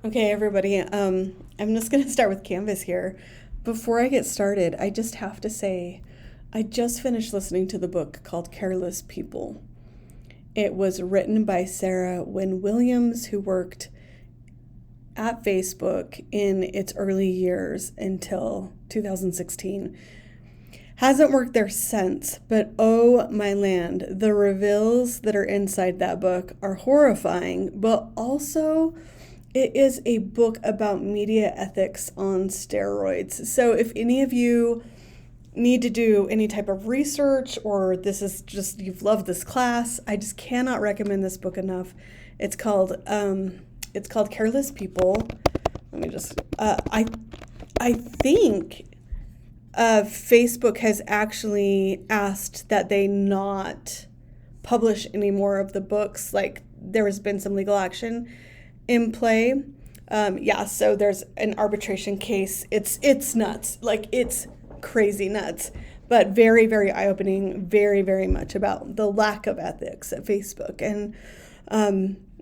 Okay, everybody. I'm just going to start with Canvas here. Before I get started, I just have to say, I just finished listening to the book called Careless People. It was written by Sarah Wynne Williams, who worked at Facebook in its early years until 2016. Hasn't worked there since, but oh my land, the reveals that are inside that book are horrifying, but also it is a book about media ethics on steroids. So if any of you need to do any type of research or this is just you've loved this class, I just cannot recommend this book enough. It's called Careless People. Let me just I think Facebook has actually asked that they not publish any more of the books. Like there has been some legal action in play. Yeah, so there's an arbitration case. It's nuts. Like it's crazy nuts, but very, very eye-opening, very, very much about the lack of ethics at Facebook. And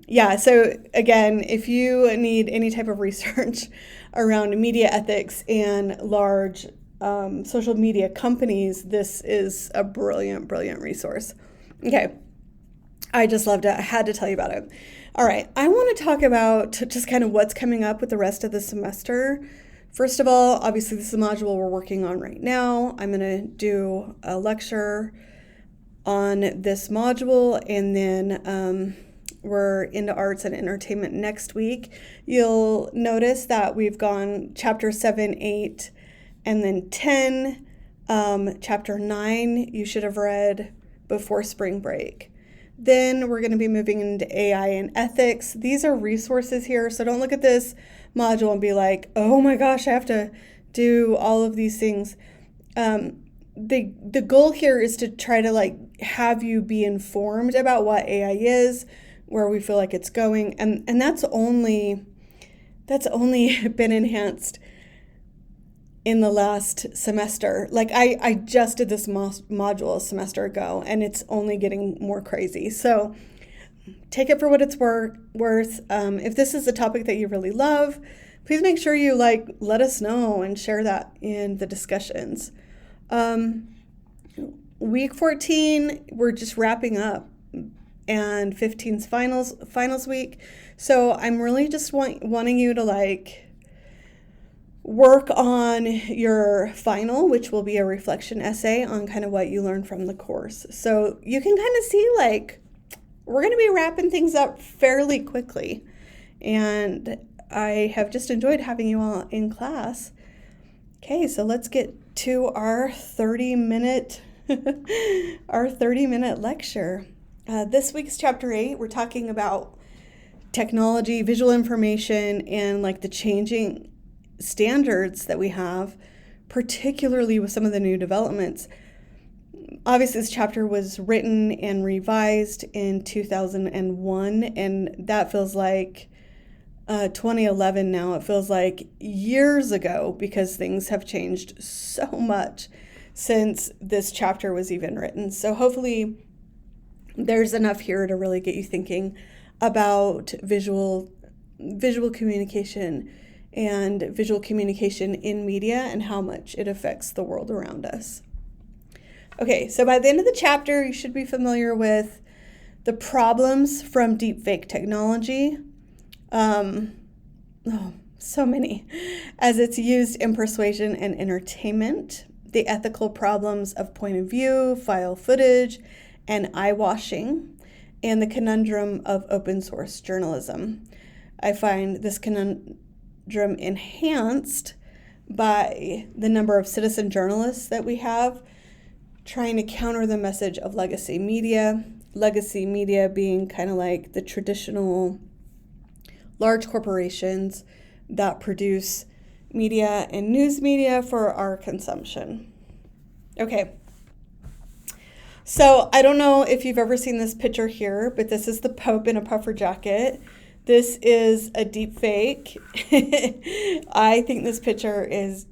yeah, so again, if you need any type of research around media ethics and large social media companies, this is a brilliant, brilliant resource. Okay, I just loved it. I had to tell you about it. All right, I want to talk about just kind of what's coming up with the rest of the semester. First of all, obviously, this is a module we're working on right now. I'm going to do a lecture on this module, and then we're into arts and entertainment next week. You'll notice that we've gone chapter 7, 8, and then 10. Chapter 9, you should have read before spring break. Then we're going to be moving into AI and ethics. These are resources here, so don't look at this module and be like, oh my gosh, I have to do all of these things. The goal here is to try to like have you be informed about what AI is, where we feel like it's going, and that's only been enhanced in the last semester. Like I just did this module a semester ago, and it's only getting more crazy. So take it for what it's worth. If this is a topic that you really love, please make sure you let us know and share that in the discussions. Week 14, we're just wrapping up, and 15's finals week. So I'm really just wanting you to work on your final, which will be a reflection essay on kind of what you learned from the course. So you can kind of see we're going to be wrapping things up fairly quickly. And I have just enjoyed having you all in class. Okay, so let's get to our 30-minute lecture. This week's chapter 8, we're talking about technology, visual information, and the changing standards that we have, particularly with some of the new developments. Obviously, this chapter was written and revised in 2001, and that feels like 2011 now. It feels like years ago because things have changed so much since this chapter was even written. So hopefully there's enough here to really get you thinking about visual communication and visual communication in media and how much it affects the world around us. Okay, so by the end of the chapter, you should be familiar with the problems from deepfake technology. So many, as it's used in persuasion and entertainment, the ethical problems of point of view, file footage, and eye-washing, and the conundrum of open source journalism. I find this conundrum enhanced by the number of citizen journalists that we have trying to counter the message of legacy media being kind of like the traditional large corporations that produce media and news media for our consumption. Okay. So I don't know if you've ever seen this picture here, but this is the Pope in a puffer jacket. This is a deep fake. I think this picture is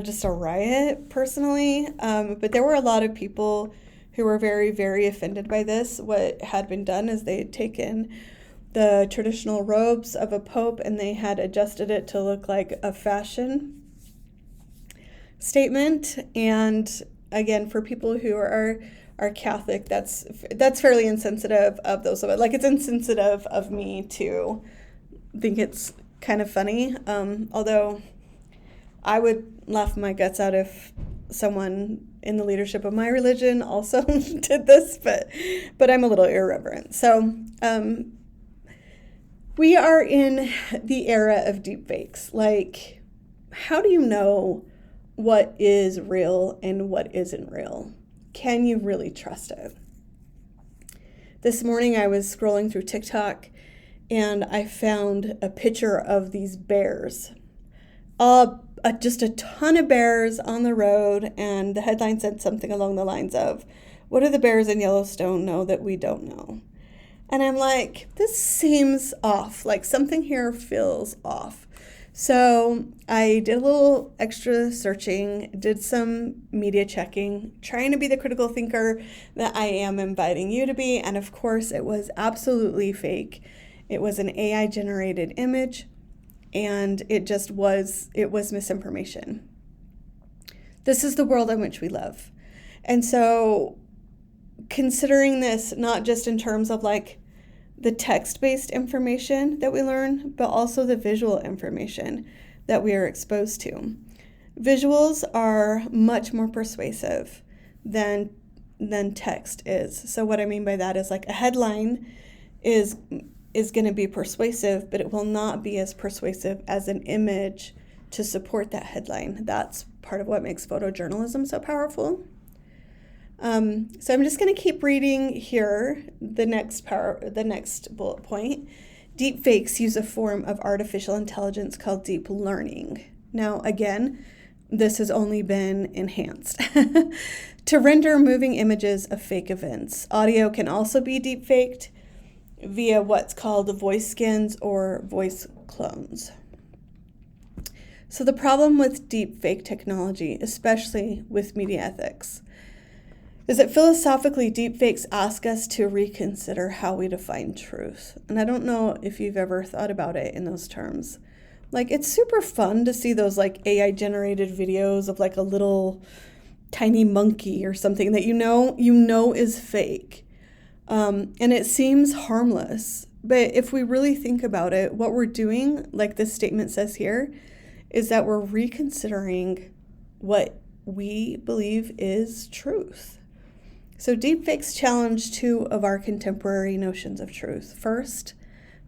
just a riot, personally. But there were a lot of people who were very, very offended by this. What had been done is they had taken the traditional robes of a pope, and they had adjusted it to look like a fashion statement. And again, for people who are Catholic, that's fairly insensitive of those of it. Like, it's insensitive of me to think it's kind of funny. Although I would laugh my guts out if someone in the leadership of my religion also did this, but I'm a little irreverent. So we are in the era of deepfakes. Like, how do you know what is real and what isn't real? Can you really trust it? This morning I was scrolling through TikTok and I found a picture of these bears. Just a ton of bears on the road, and the headline said something along the lines of, "What do the bears in Yellowstone know that we don't know?" And I'm like, this seems off. Like, something here feels off. So I did a little extra searching, did some media checking, trying to be the critical thinker that I am inviting you to be. And of course, it was absolutely fake. It was an AI generated image, and it was misinformation. This is the world in which we live. And so considering this not just in terms of like the text-based information that we learn, but also the visual information that we are exposed to. Visuals are much more persuasive than text is. So what I mean by that is, like, a headline is going to be persuasive, but it will not be as persuasive as an image to support that headline. That's part of what makes photojournalism so powerful. So I'm just going to keep reading here the next bullet point. Deepfakes use a form of artificial intelligence called deep learning. Now, again, this has only been enhanced to render moving images of fake events. Audio can also be deepfaked via what's called voice skins or voice clones. So the problem with deepfake technology, especially with media ethics, is that philosophically, deepfakes ask us to reconsider how we define truth. And I don't know if you've ever thought about it in those terms. Like, it's super fun to see those like AI generated videos of like a little tiny monkey or something that you know is fake. And it seems harmless. But if we really think about it, what we're doing, like this statement says here, is that we're reconsidering what we believe is truth. So deepfakes challenge two of our contemporary notions of truth. First,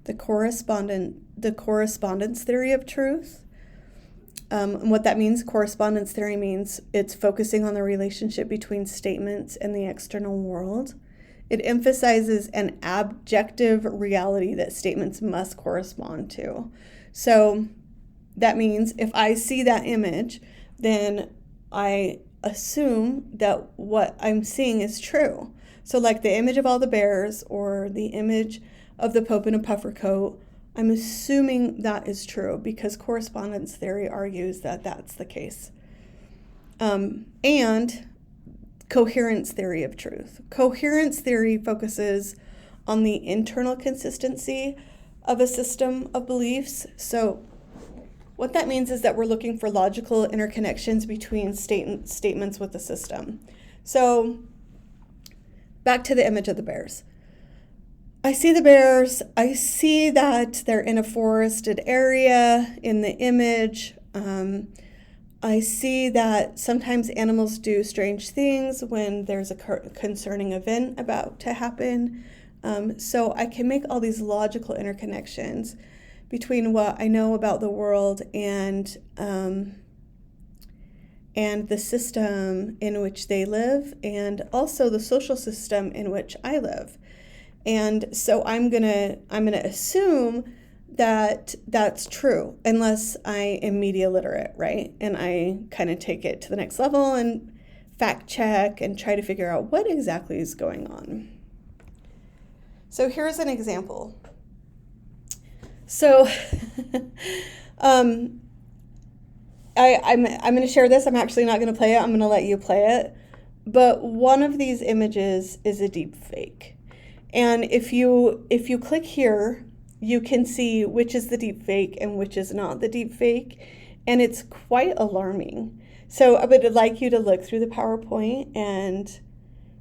the correspondence theory of truth. And what that means, correspondence theory means it's focusing on the relationship between statements and the external world. It emphasizes an objective reality that statements must correspond to. So that means if I see that image, then I assume that what I'm seeing is true. So like the image of all the bears or the image of the Pope in a puffer coat, I'm assuming that is true because correspondence theory argues that that's the case. And coherence theory of truth. Coherence theory focuses on the internal consistency of a system of beliefs. So what that means is that we're looking for logical interconnections between statements with the system. So back to the image of the bears. I see the bears. I see that they're in a forested area in the image. I see that sometimes animals do strange things when there's a concerning event about to happen. So I can make all these logical interconnections between what I know about the world and the system in which they live, and also the social system in which I live. And so I'm gonna assume that that's true, unless I am media literate, right? And I kind of take it to the next level and fact check and try to figure out what exactly is going on. So here's an example. So I'm going to share this. I'm actually not going to play it. I'm going to let you play it. But one of these images is a deep fake. And if you click here, you can see which is the deep fake and which is not the deep fake, and it's quite alarming. So I would like you to look through the PowerPoint and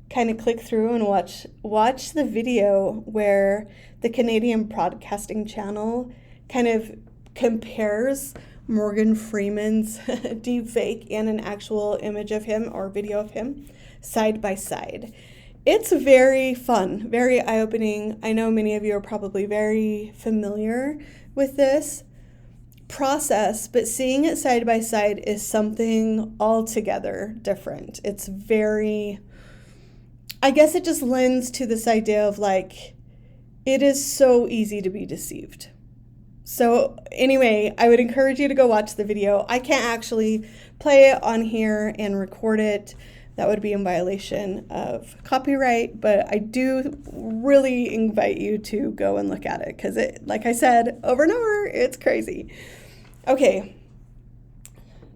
kind of click through and watch the video where the Canadian Broadcasting Channel kind of compares Morgan Freeman's deep fake and an actual image of him or video of him side by side. It's very fun, very eye-opening. I know many of you are probably very familiar with this process, but seeing it side by side is something altogether different. It's very, I guess it just lends to this idea of like, it is so easy to be deceived. So anyway, I would encourage you to go watch the video. I can't actually play it on here and record it. That would be in violation of copyright, but I do really invite you to go and look at it because it, like I said, over and over, it's crazy. Okay,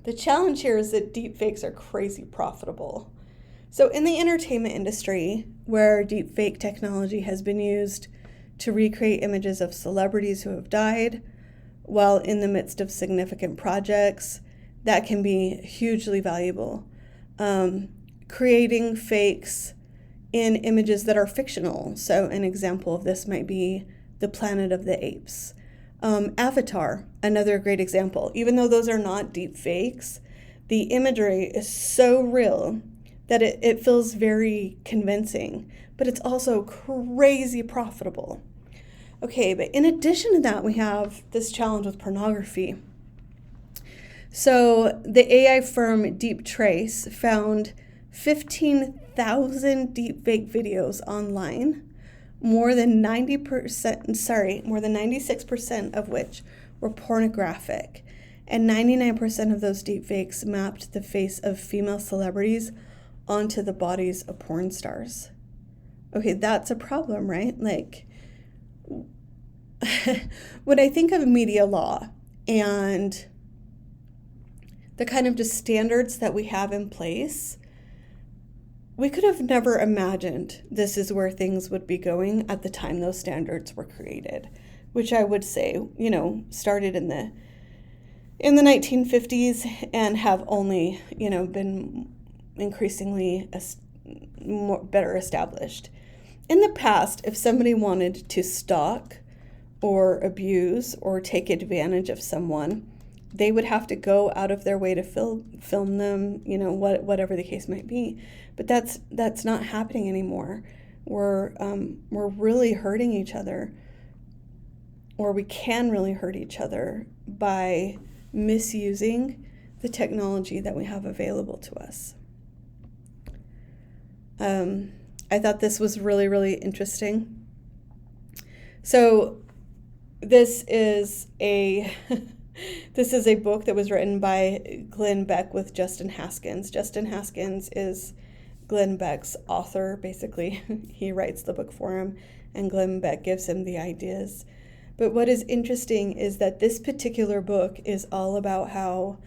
the challenge here is that deepfakes are crazy profitable. So in the entertainment industry, where deepfake technology has been used to recreate images of celebrities who have died while in the midst of significant projects, that can be hugely valuable. Creating fakes in images that are fictional. So an example of this might be the Planet of the Apes. Avatar, another great example. Even though those are not deep fakes, the imagery is so real that it feels very convincing, but it's also crazy profitable. Okay, but in addition to that, we have this challenge with pornography. So the AI firm Deep Trace found 15,000 deepfake videos online, more than 96% of which were pornographic, and 99% of those deepfakes mapped the face of female celebrities onto the bodies of porn stars. Okay, that's a problem, right? Like, when I think of media law and the kind of just standards that we have in place, we could have never imagined this is where things would be going at the time those standards were created, which I would say, started in the 1950s and have only, been increasingly better established. In the past, if somebody wanted to stalk or abuse or take advantage of someone, they would have to go out of their way to film them, whatever the case might be. But that's not happening anymore. We're really hurting each other, or we can really hurt each other by misusing the technology that we have available to us. I thought this was really, really interesting. So this is a book that was written by Glenn Beck with Justin Haskins. Justin Haskins is Glenn Beck's author, basically. He writes the book for him, and Glenn Beck gives him the ideas. But what is interesting is that this particular book is all about how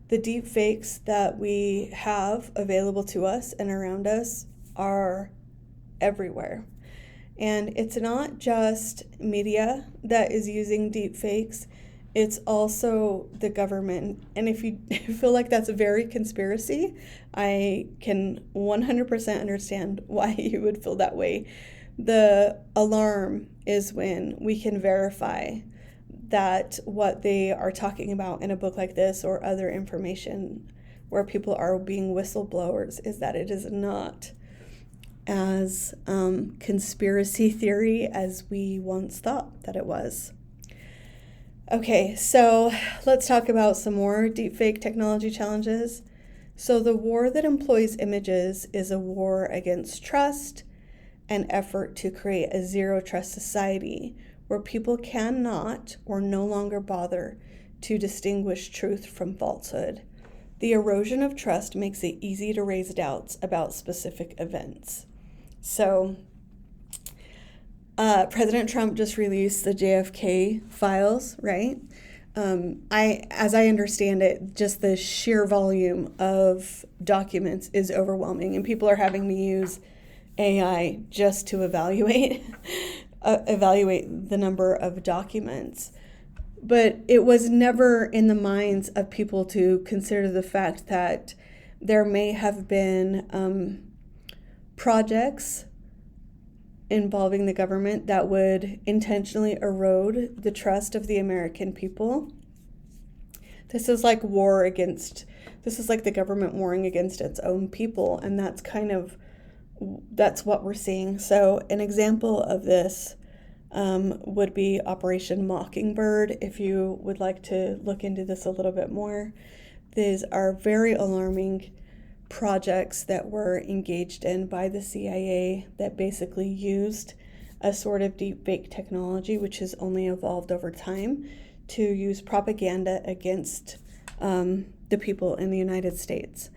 the deep fakes that we have available to us and around us are everywhere. And it's not just media that is using deep fakes, it's also the government. And if you feel like that's a very conspiracy, I can 100% understand why you would feel that way. The alarm is when we can verify that what they are talking about in a book like this or other information where people are being whistleblowers is that it is not as conspiracy theory as we once thought that it was. Okay, so let's talk about some more deepfake technology challenges. So the war that employs images is a war against trust, an effort to create a zero-trust society where people cannot or no longer bother to distinguish truth from falsehood. The erosion of trust makes it easy to raise doubts about specific events. So President Trump just released the JFK files, right? As I understand it, just the sheer volume of documents is overwhelming, and people are having to use AI just to evaluate evaluate the number of documents. But it was never in the minds of people to consider the fact that there may have been projects involving the government that would intentionally erode the trust of the American people. This is like the government warring against its own people, and that's what we're seeing. So an example of this would be Operation Mockingbird. If you would like to look into this a little bit more, these are very alarming projects that were engaged in by the CIA that basically used a sort of deep fake technology, which has only evolved over time, to use propaganda against the people in the United States.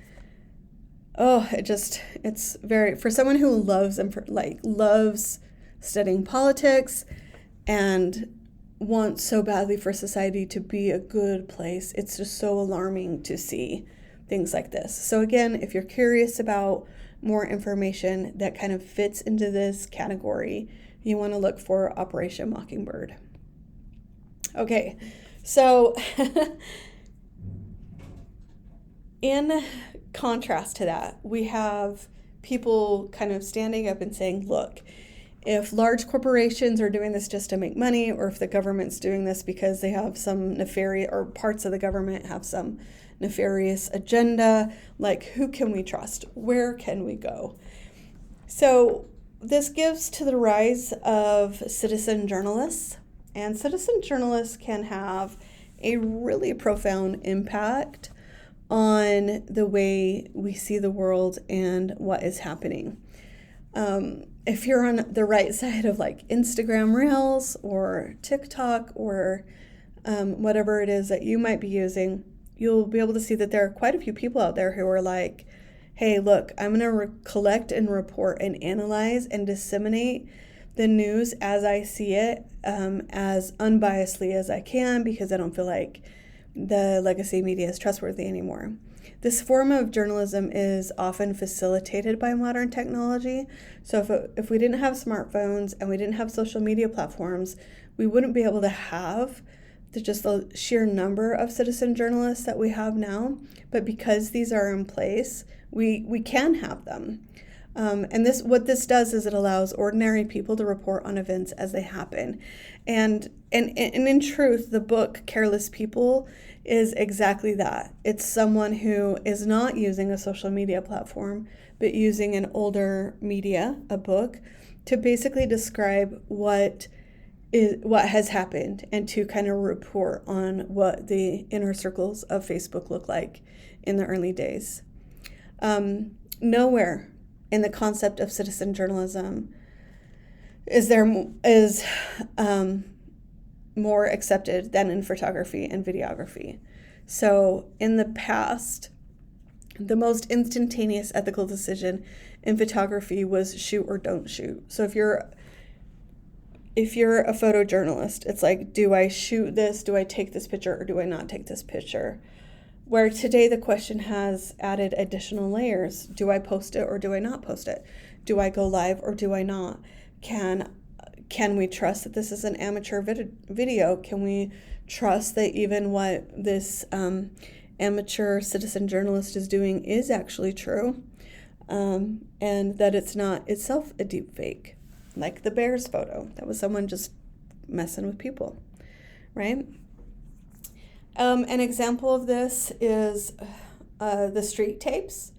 Oh, it's very, for someone who loves studying politics and wants so badly for society to be a good place, it's just so alarming to see things like this. So again, if you're curious about more information that kind of fits into this category, you want to look for Operation Mockingbird. Okay, so in contrast to that, we have people kind of standing up and saying, look, if large corporations are doing this just to make money, or if the government's doing this because they have some nefarious, or parts of the government have some nefarious agenda, like, who can we trust? Where can we go? So this gives to the rise of citizen journalists, and citizen journalists can have a really profound impact on the way we see the world and what is happening. If you're on the right side of like Instagram Reels or TikTok or whatever it is that you might be using, you'll be able to see that there are quite a few people out there who are like, hey, look, I'm going to collect and report and analyze and disseminate the news as I see it, as unbiasedly as I can, because I don't feel like the legacy media is trustworthy anymore. This form of journalism is often facilitated by modern technology. So if we didn't have smartphones and we didn't have social media platforms, we wouldn't be able to have the sheer number of citizen journalists that we have now. But because these are in place, we can have them. And what this does is it allows ordinary people to report on events as they happen. And in truth, the book Careless People is exactly that. It's someone who is not using a social media platform, but using an older media, a book, to basically describe what has happened and to kind of report on what the inner circles of Facebook look like in the early days. Nowhere in the concept of citizen journalism is more accepted than in photography and videography. So in the past, the most instantaneous ethical decision in photography was shoot or don't shoot. So if you're a photojournalist, it's like, do I shoot this? Do I take this picture or do I not take this picture? Where today the question has added additional layers. Do I post it or do I not post it? Do I go live or do I not? Can we trust that this is an amateur video? Can we trust that even what this amateur citizen journalist is doing is actually true? And that it's not itself a deep fake, like the Bears photo. That was someone just messing with people, right? An example of this is the street tapes.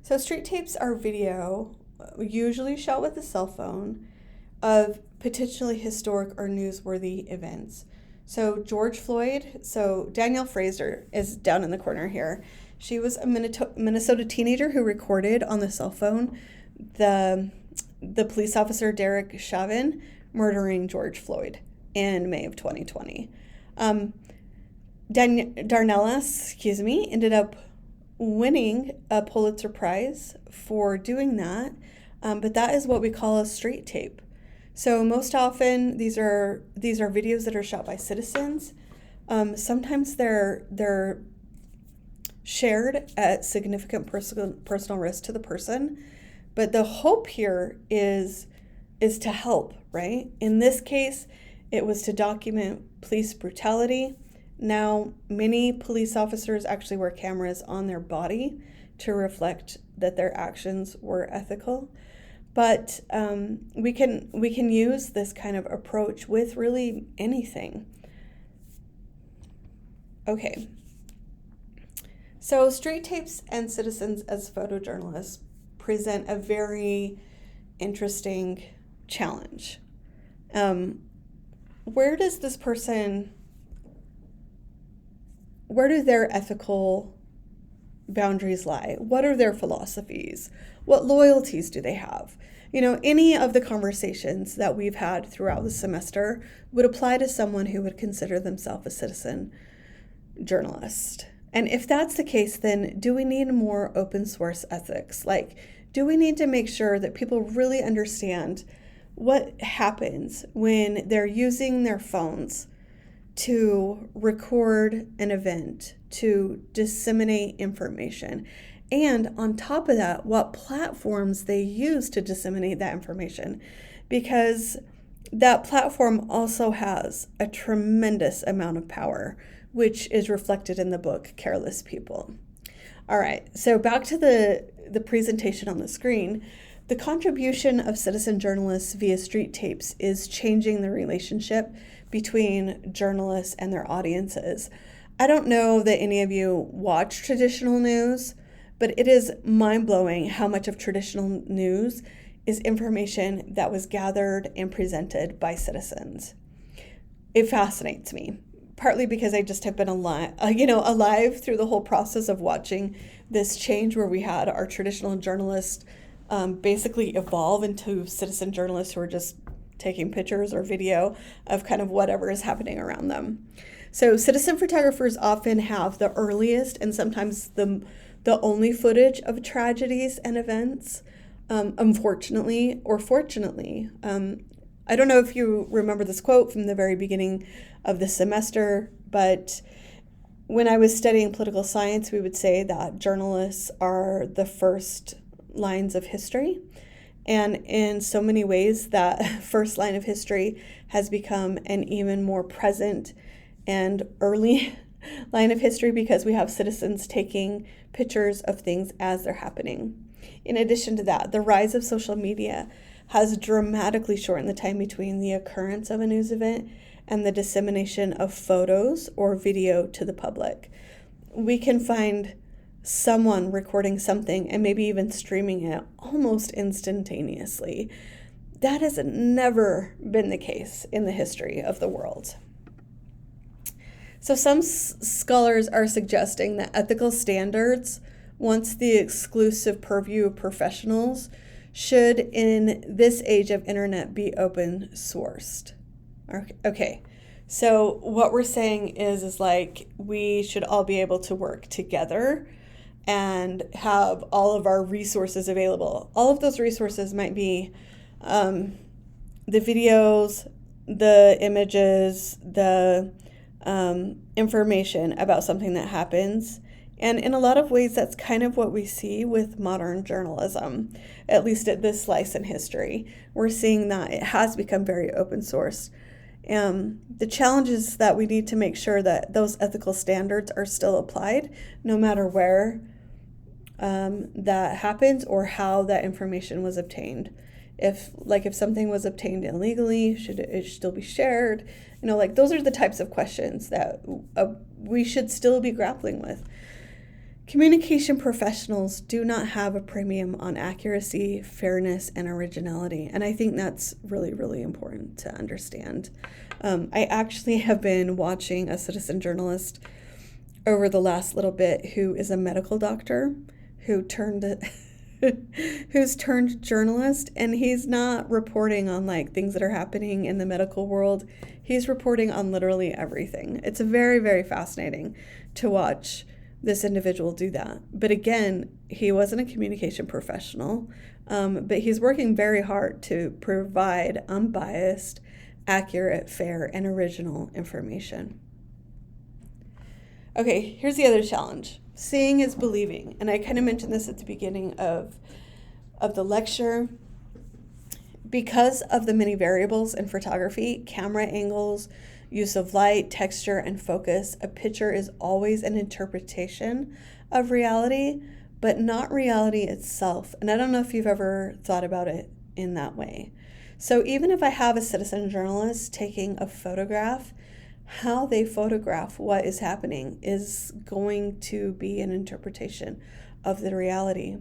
So street tapes are video, usually shot with a cell phone, of potentially historic or newsworthy events. So George Floyd, so Danielle Fraser is down in the corner here. She was a Minnesota teenager who recorded on the cell phone the police officer Derek Chauvin murdering George Floyd in May of 2020. Darnella, ended up winning a Pulitzer Prize for doing that, but that is what we call a street tape. So most often these are videos that are shot by citizens. Sometimes they're shared at significant personal risk to the person, but the hope here is is to help, right? In this case, it was to document police brutality. Now, many police officers actually wear cameras on their body to reflect that their actions were ethical. But we can use this kind of approach with really anything. Okay. So street tapes and citizens as photojournalists present a very interesting challenge. Where do their ethical boundaries lie? What are their philosophies? What loyalties do they have? Any of the conversations that we've had throughout the semester would apply to someone who would consider themselves a citizen journalist. And if that's the case, then do we need more open source ethics? Do we need to make sure that people really understand what happens when they're using their phones to record an event, to disseminate information? And on top of that, what platforms they use to disseminate that information? Because that platform also has a tremendous amount of power, which is reflected in the book, Careless People. All right, so back to the presentation on the screen. The contribution of citizen journalists via street tapes is changing the relationship between journalists and their audiences. I don't know that any of you watch traditional news, but it is mind-blowing how much of traditional news is information that was gathered and presented by citizens. It fascinates me, partly because I just have been alive through the whole process of watching this change where we had our traditional journalists basically evolve into citizen journalists who are just taking pictures or video of kind of whatever is happening around them. So citizen photographers often have the earliest and sometimes the only footage of tragedies and events, unfortunately or fortunately. I don't know if you remember this quote from the very beginning of the semester, but when I was studying political science, we would say that journalists are the first lines of history. And in so many ways, that first line of history has become an even more present and early line of history because we have citizens taking pictures of things as they're happening. In addition to that, the rise of social media has dramatically shortened the time between the occurrence of a news event and the dissemination of photos or video to the public. We can find someone recording something and maybe even streaming it almost instantaneously. That has never been the case in the history of the world. So some scholars are suggesting that ethical standards, once the exclusive purview of professionals, should in this age of internet be open sourced. Okay, so what we're saying is we should all be able to work together and have all of our resources available. All of those resources might be the videos, the images, the information about something that happens. And in a lot of ways, that's kind of what we see with modern journalism, at least at this slice in history. We're seeing that it has become very open source. The challenge is that we need to make sure that those ethical standards are still applied, no matter where that happens or how that information was obtained. If something was obtained illegally, should it still be shared? Those are the types of questions that we should still be grappling with. Communication professionals do not have a premium on accuracy, fairness, and originality. And I think that's really, really important to understand. I actually have been watching a citizen journalist over the last little bit who is a medical doctor who's turned journalist, and he's not reporting on things that are happening in the medical world. He's reporting on literally everything. It's very, very fascinating to watch this individual do that. But again, he wasn't a communication professional, but he's working very hard to provide unbiased, accurate, fair, and original information. Okay, here's the other challenge. Seeing is believing. And I kind of mentioned this at the beginning of the lecture. Because of the many variables in photography, camera angles, use of light, texture, and focus, a picture is always an interpretation of reality, but not reality itself. And I don't know if you've ever thought about it in that way. So even if I have a citizen journalist taking a photograph, how they photograph what is happening is going to be an interpretation of the reality.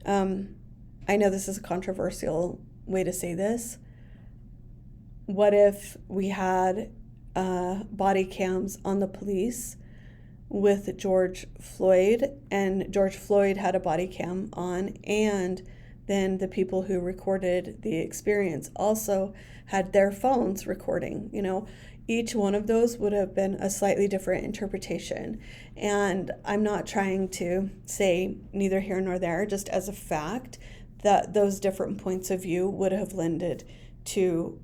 I know this is a controversial way to say this. What if we had body cams on the police with George Floyd, and George Floyd had a body cam on, and then the people who recorded the experience also had their phones recording? Each one of those would have been a slightly different interpretation. And I'm not trying to say neither here nor there, just as a fact that those different points of view would have lended to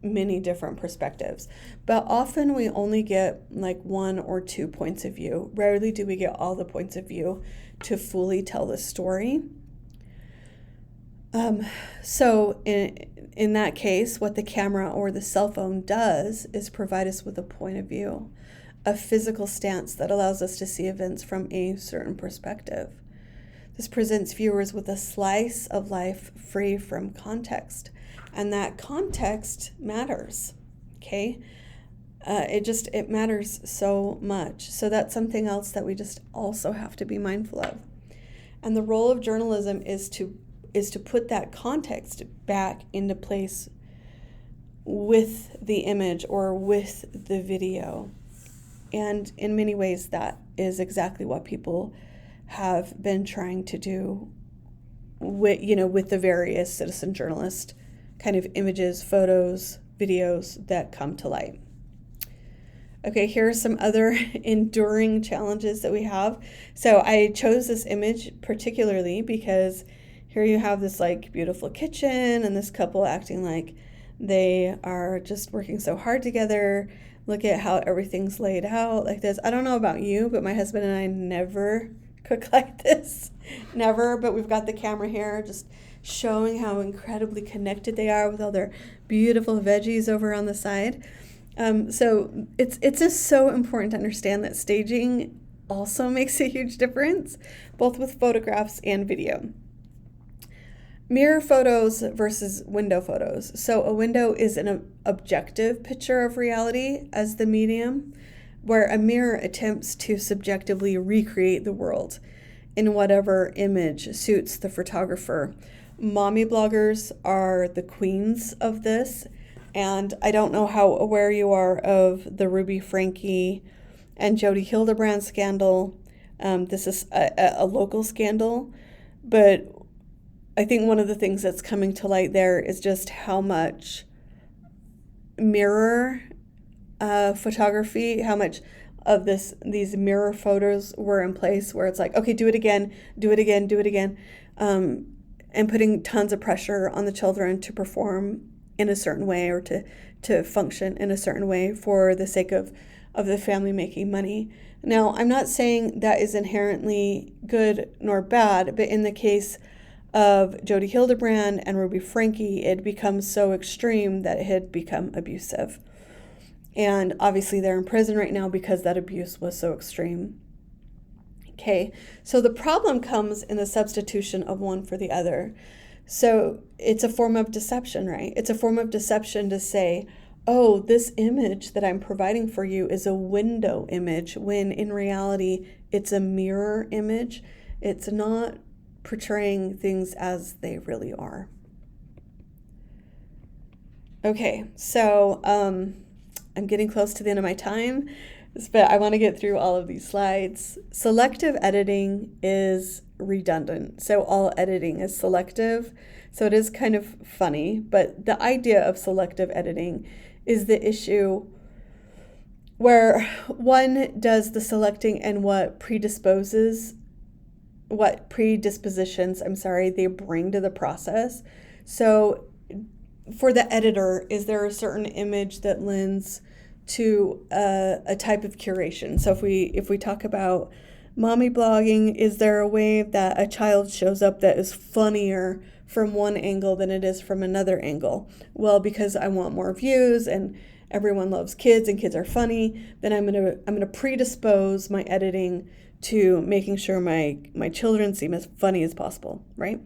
many different perspectives. But often we only get like one or two points of view. Rarely do we get all the points of view to fully tell the story. So in that case, what the camera or the cell phone does is provide us with a point of view, a physical stance that allows us to see events from a certain perspective. This presents viewers with a slice of life free from context, and that context matters, okay? It matters so much. So that's something else that we just also have to be mindful of. And the role of journalism is to put that context back into place with the image or with the video. And in many ways, that is exactly what people have been trying to do with the various citizen journalist kind of images, photos, videos that come to light. Okay, here are some other enduring challenges that we have. So I chose this image particularly because here you have this like beautiful kitchen and this couple acting like they are just working so hard together. Look at how everything's laid out like this. I don't know about you, but my husband and I never cook like this. Never, but we've got the camera here just showing how incredibly connected they are with all their beautiful veggies over on the side. So it's just so important to understand that staging also makes a huge difference, both with photographs and video. Mirror photos versus window photos. So a window is an objective picture of reality as the medium, where a mirror attempts to subjectively recreate the world in whatever image suits the photographer. Mommy bloggers are the queens of this, and I don't know how aware you are of the Ruby Franke and Jodi Hildebrandt scandal. This is a local scandal, but I think one of the things that's coming to light there is just how much mirror photography, how much of these mirror photos were in place where it's like, okay, do it again, and putting tons of pressure on the children to perform in a certain way or to function in a certain way for the sake of the family making money. Now, I'm not saying that is inherently good nor bad, but in the case of Jodi Hildebrandt and Ruby Franke, it becomes so extreme that it had become abusive. And obviously they're in prison right now because that abuse was so extreme. Okay, so the problem comes in the substitution of one for the other. So it's a form of deception, right? It's a form of deception to say, oh, this image that I'm providing for you is a window image, when in reality it's a mirror image. It's not portraying things as they really are. Okay, so I'm getting close to the end of my time, but I want to get through all of these slides. Selective editing is redundant. So all editing is selective. So it is kind of funny, but the idea of selective editing is the issue where one does the selecting and what predispositions they bring to the process. So for the editor, is there a certain image that lends to a type of curation? So if we talk about mommy blogging, is there a way that a child shows up that is funnier from one angle than it is from another angle? Well, because I want more views and everyone loves kids and kids are funny, then I'm gonna predispose my editing to making sure my children seem as funny as possible, right?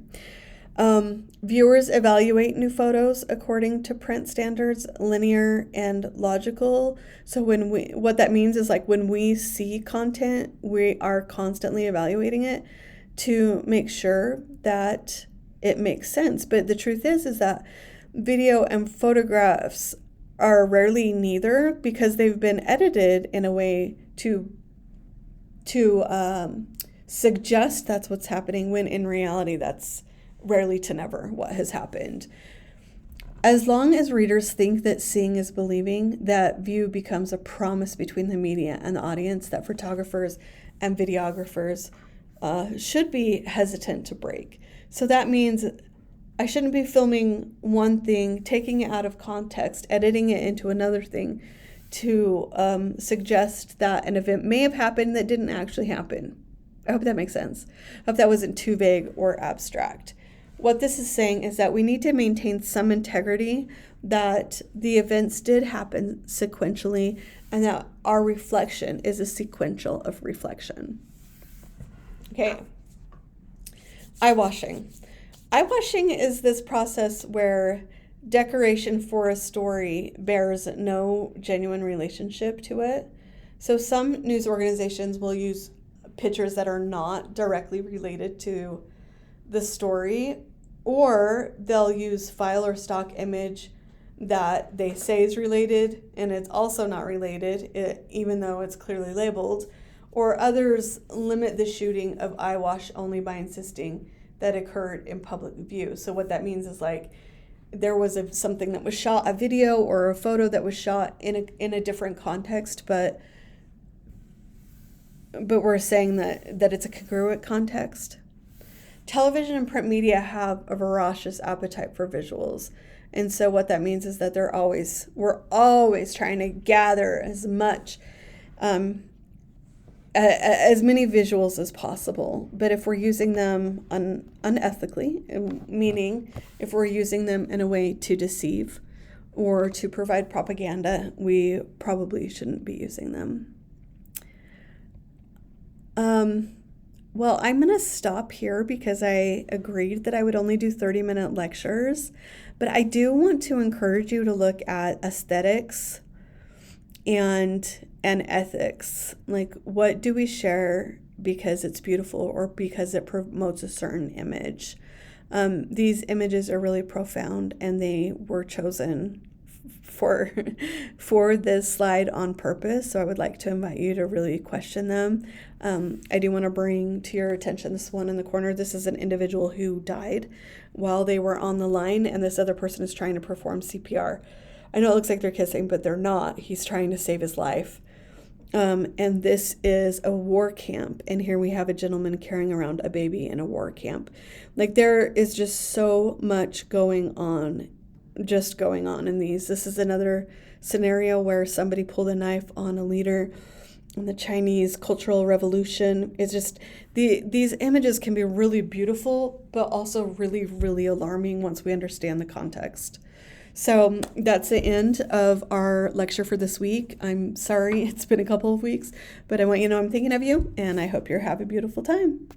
Viewers evaluate new photos according to print standards, linear and logical. So what that means is like when we see content, we are constantly evaluating it to make sure that it makes sense. But the truth is that video and photographs are rarely neither, because they've been edited in a way to suggest that's what's happening, when in reality that's rarely to never what has happened. As long as readers think that seeing is believing, that view becomes a promise between the media and the audience that photographers and videographers should be hesitant to break. So that means I shouldn't be filming one thing, taking it out of context, editing it into another thing to suggest that an event may have happened that didn't actually happen. I hope that makes sense. I hope that wasn't too vague or abstract. What this is saying is that we need to maintain some integrity, that the events did happen sequentially, and that our reflection is a sequential of reflection. Okay. Eye-washing. Eye-washing is this process where decoration for a story bears no genuine relationship to it. So some news organizations will use pictures that are not directly related to the story, or they'll use file or stock image that they say is related and it's also not related, even though it's clearly labeled. Or others limit the shooting of eyewash only by insisting that occurred in public view. So what that means is like there was something that was shot, a video or a photo that was shot in a different context, but we're saying that it's a congruent context. Television and print media have a voracious appetite for visuals. And so what that means is that we're always trying to gather as much, as many visuals as possible. But if we're using them unethically, meaning if we're using them in a way to deceive or to provide propaganda, we probably shouldn't be using them. Well, I'm going to stop here because I agreed that I would only do 30-minute lectures, but I do want to encourage you to look at aesthetics and ethics. Like, what do we share because it's beautiful or because it promotes a certain image? These images are really profound, and they were chosen for this slide on purpose. So I would like to invite you to really question them. I do want to bring to your attention this one in the corner. This is an individual who died while they were on the line, and this other person is trying to perform CPR. I know it looks like they're kissing, but they're not. He's trying to save his life. And this is a war camp. And here we have a gentleman carrying around a baby in a war camp. Like, there is just so much going on in these. This is another scenario where somebody pulled a knife on a leader in the Chinese Cultural Revolution. It's just, these images can be really beautiful, but also really, really alarming once we understand the context. So that's the end of our lecture for this week. I'm sorry it's been a couple of weeks, but I want you to know I'm thinking of you, and I hope you have a beautiful time.